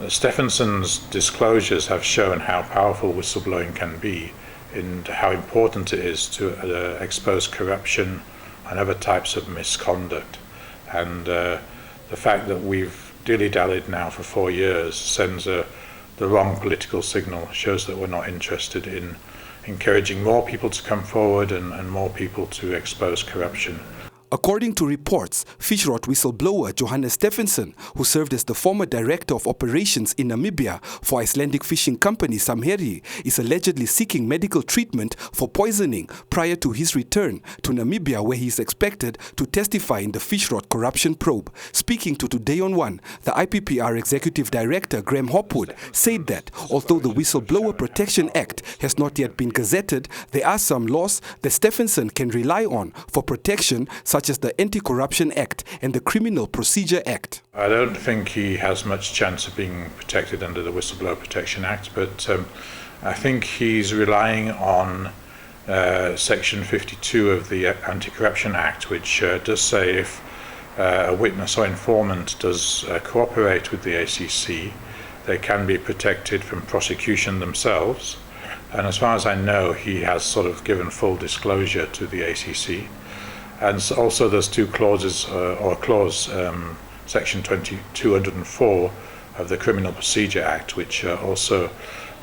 Stefánsson's disclosures have shown how powerful whistleblowing can be and how important it is to expose corruption and other types of misconduct. And the fact that we've dilly-dallied now for 4 years sends the wrong political signal, shows that we're not interested in encouraging more people to come forward and more people to expose corruption. According to reports, Fishrot whistleblower Jóhannes Stefánsson, who served as the former director of operations in Namibia for Icelandic fishing company Samherji, is allegedly seeking medical treatment for poisoning prior to his return to Namibia, where he is expected to testify in the Fishrot corruption probe. Speaking to Today on One, the IPPR executive director Graham Hopwood said that although the Whistleblower Protection Act has not yet been gazetted, there are some laws that Stefánsson can rely on for protection, such as the Anti-Corruption Act and the Criminal Procedure Act. I don't think he has much chance of being protected under the Whistleblower Protection Act, but I think he's relying on Section 52 of the Anti-Corruption Act, which does say if a witness or informant does cooperate with the ACC, they can be protected from prosecution themselves. And as far as I know, he has sort of given full disclosure to the ACC. And also there's two clauses, or a clause, Section 204 of the Criminal Procedure Act, which also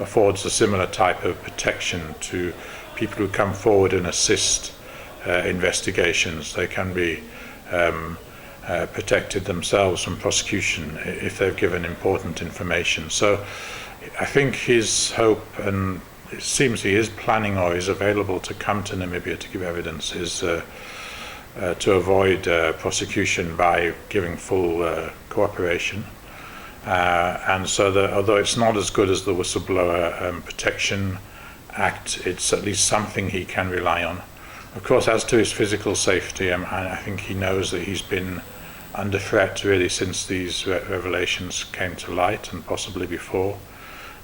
affords a similar type of protection to people who come forward and assist investigations. They can be protected themselves from prosecution if they've given important information. So I think his hope, and it seems he is planning or is available to come to Namibia to give evidence, is to avoid prosecution by giving full cooperation. And so although it's not as good as the Whistleblower Protection Act, it's at least something he can rely on. Of course, as to his physical safety, I think he knows that he's been under threat really since these revelations came to light, and possibly before.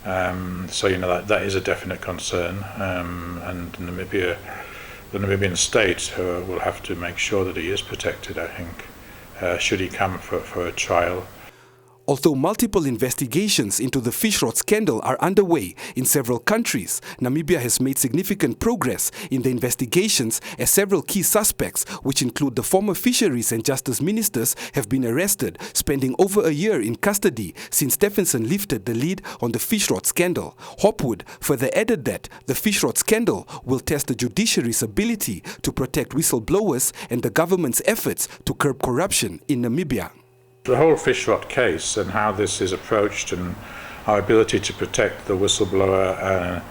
So that is a definite concern, and the Namibian state will have to make sure that he is protected, I think, should he come for a trial. Although multiple investigations into the Fishrot scandal are underway in several countries, Namibia has made significant progress in the investigations, as several key suspects, which include the former fisheries and justice ministers, have been arrested, spending over a year in custody since Stefánsson lifted the lead on the Fishrot scandal. Hopwood further added that the Fishrot scandal will test the judiciary's ability to protect whistleblowers and the government's efforts to curb corruption in Namibia. The whole Fishrot case and how this is approached and our ability to protect the whistleblower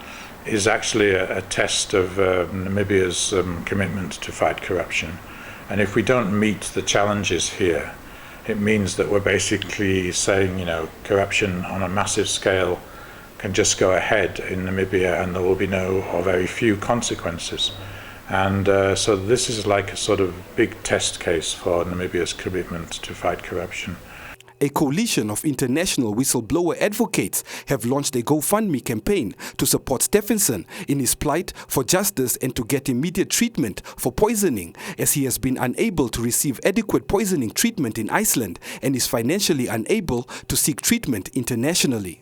is actually a test of Namibia's commitment to fight corruption. And if we don't meet the challenges here, it means that we're basically saying, corruption on a massive scale can just go ahead in Namibia and there will be no or very few consequences. And so this is like a sort of big test case for Namibia's commitment to fight corruption. A coalition of international whistleblower advocates have launched a GoFundMe campaign to support Stefánsson in his plight for justice and to get immediate treatment for poisoning, as he has been unable to receive adequate poisoning treatment in Iceland and is financially unable to seek treatment internationally.